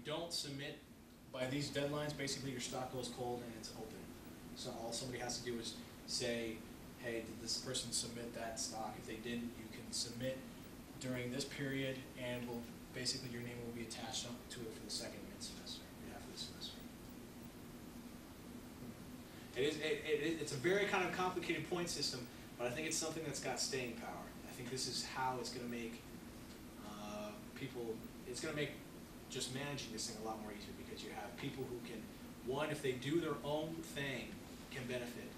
don't submit by these deadlines, basically your stock goes cold and it's open. So all somebody has to do is say, hey, did this person submit that stock? If they didn't, you can submit during this period, and basically your name will be attached to it for the second mid-semester, half of the semester. It's a very kind of complicated point system, but I think it's something that's got staying power. I think this is how it's going to make it's going to make just managing this thing a lot more easier, because you have people who can, one, if they do their own thing, can benefit.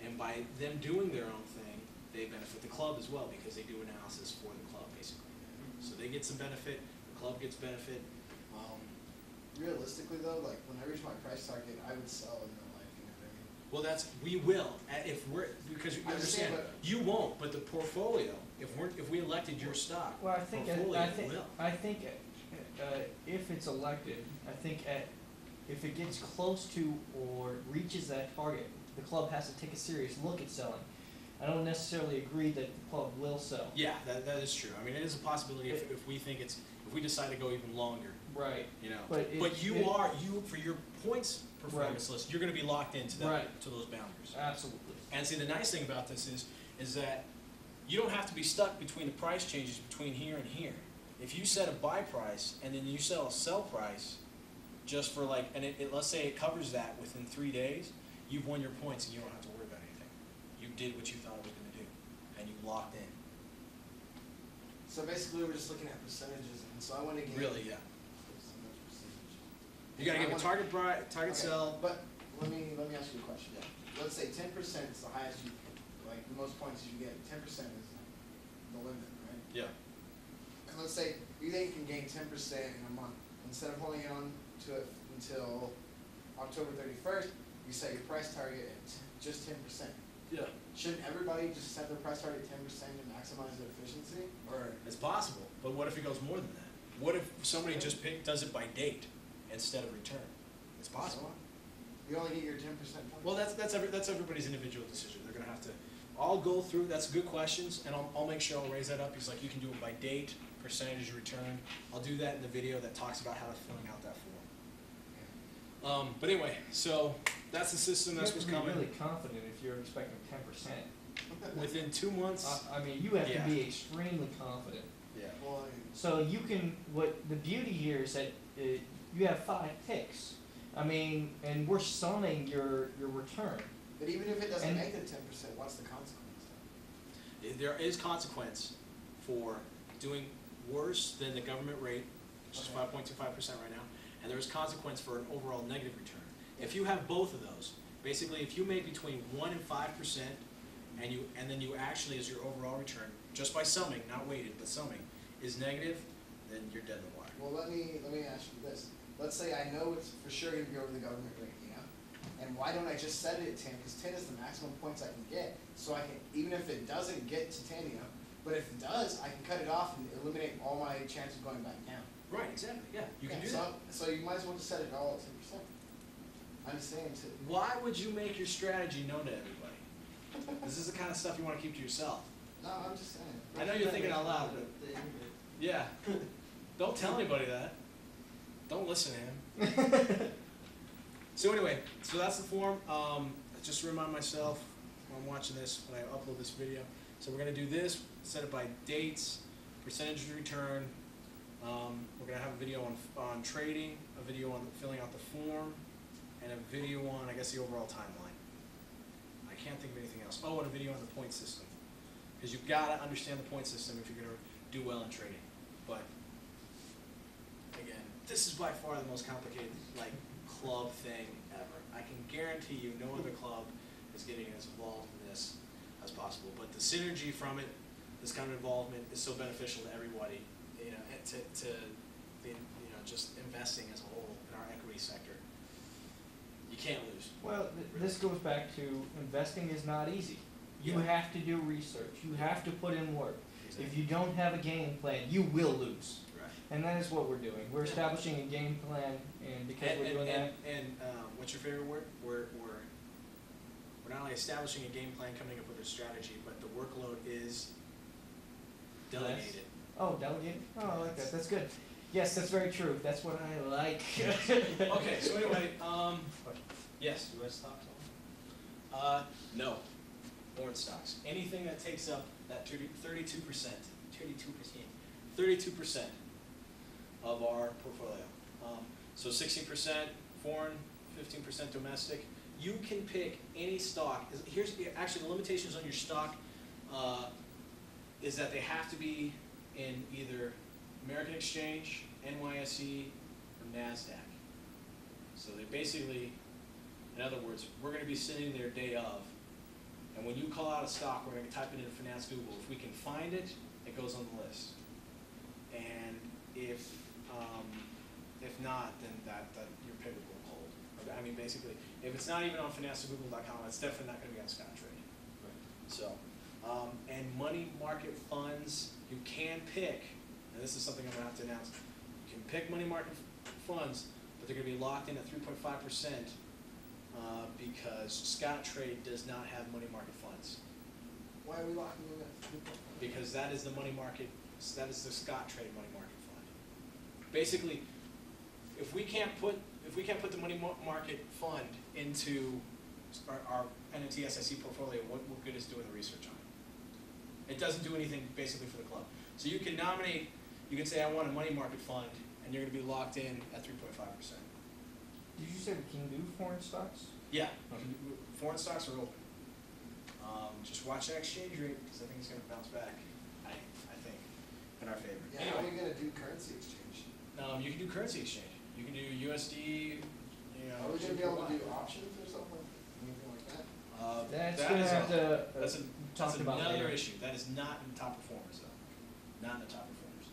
And by them doing their own thing, they benefit the club as well, because they do analysis for the club, basically. So they get some benefit, the club gets benefit. Realistically though, like when I reach my price target, I would sell in real life, you know what I mean? Well, we will, because you understand, you won't, but the portfolio, if we elected your stock, well, will. I think if it's elected, I think if it gets close to or reaches that target, the club has to take a serious look at selling. I don't necessarily agree that the club will sell. Yeah, that is true. I mean, it is a possibility if we think if we decide to go even longer. Right. You know. But for your points performance list, you're going to be locked into that, to those boundaries. Absolutely. And see, the nice thing about this is that you don't have to be stuck between the price changes between here and here. If you set a buy price and then you sell a sell price, just for like, and let's say it covers that within 3 days, you've won your points and you don't have to worry about anything. You did what you thought it was going to do, and you locked in. So basically, we're just looking at percentages, and so I want to get really, yeah. You got to give a target buy, target sell. But let me ask you a question. Yeah. Let's say 10% is the highest you, like the most points you get. 10% is the limit, right? Yeah. And let's say you think you can gain 10% in a month. Instead of holding on to it until October 31st, you set your price target at just 10%. Yeah. Shouldn't everybody just set their price target at 10% to maximize their efficiency? Or it's possible, but what if it goes more than that? What if somebody just does it by date instead of return? It's possible. You only get your 10% points. Well, that's everybody's individual decision. They're going to have to all go through. That's good questions, and I'll make sure I'll raise that up. He's like, you can do it by date, percentage returned. I'll do that in the video that talks about how to filling out that form. But anyway, so that's the system. That's what's coming. You have to be really confident if you're expecting 10%. Within 2 months. I mean, you have to be extremely confident. Yeah. Well, so you can. What the beauty here is that you have 5 picks. I mean, and we're summing your return. But even if it doesn't make the 10%, what's the consequence? There is consequence for doing worse than the government rate, which is 5.25% right now, and there is consequence for an overall negative return. If you have both of those, basically, if you make between 1 and 5%, and then you actually, as your overall return, just by summing, not weighted, but summing, is negative, then you're dead in the water. Well, let me ask you this. Let's say I know it's for sure going to be over the government rate, you know? And why don't I just set it at 10? Because 10 is the maximum points I can get. So I can, even if it doesn't get to 10, you know, but if it does, I can cut it off and eliminate all my chances of going back down. Right, exactly, yeah. You can do that. So you might as well just set it all at 10%. I'm just saying too. Why would you make your strategy known to everybody? This is the kind of stuff you want to keep to yourself. No, I'm just saying. I know you're thinking out loud, but yeah. Don't tell anybody that. Don't listen to him. So anyway, so that's the form. Just to remind myself when I'm watching this, when I upload this video. So we're going to do this, set it by dates, percentage of return. We're going to have a video on trading, a video on filling out the form, and a video on, I guess, the overall timeline. I can't think of anything else. Oh, and a video on the point system. Because you've got to understand the point system if you're going to do well in trading. But again, this is by far the most complicated club thing ever. I can guarantee you no other club is getting as involved in this as possible. But the synergy from it, this kind of involvement, is so beneficial to everybody. You know, and to just investing as a whole in our equity sector. You can't lose. Well, this goes back to investing is not easy. You have to do research. You have to put in work. Exactly. If you don't have a game plan, you will lose. Right. And that is what we're doing. We're establishing a game plan, and because we're doing that. And what's your favorite word? We're not only establishing a game plan, coming up with a strategy, but the workload is delegated. Oh, delegated? Oh, I like that. That's good. Yes, that's very true. That's what I like. Okay, so anyway, yes? US stocks No, foreign stocks. Anything that takes up that 32%, 32% of our portfolio. So 16% foreign, 15% domestic. You can pick any stock. Here's actually the limitations on your stock is that they have to be in either American Exchange, NYSE, or NASDAQ. So they basically, in other words, we're going to be sitting there day of, and when you call out a stock, we're going to type it into Finance Google. If we can find it, it goes on the list. And if not, then that your pivot will hold. Okay? I mean, basically, if it's not even on financegoogle.com, it's definitely not going to be on Scottrade. Right. So, and money market funds, you can pick, and this is something I'm going to have to announce, you can pick money market funds, but they're going to be locked in at 3.5% because Scottrade does not have money market funds. Why are we locking in at 3.5? Because that is the money market, that is the Scottrade money market fund. Basically, if we can't put the money market fund into our NMTSIC portfolio, what good is doing the research on it? It doesn't do anything basically for the club. So you can nominate, you can say I want a money market fund, and you're going to be locked in at 3.5%. Did you say we can do foreign stocks? Yeah, foreign stocks are open. Just watch that exchange rate because I think it's going to bounce back. I think in our favor. Yeah, how are you going to do currency exchange? You can do currency exchange. You can do USD. Are we going to be able to do options or something? Anything like that? That's going to have to that's talk about another later. issue. That is not in the top performers, though. Not in the top performers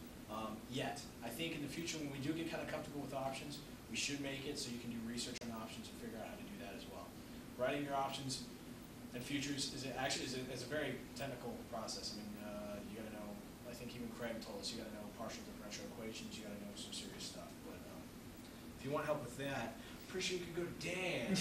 yet. I think in the future, when we do get kind of comfortable with options, we should make it so you can do research on options and figure out how to do that as well. Writing your options and futures is a very technical process. I mean, you got to know. I think even Craig told us you got to know partial differential equations. You got to know some serious stuff. But if you want help with that, I'm pretty sure you can go to Dan.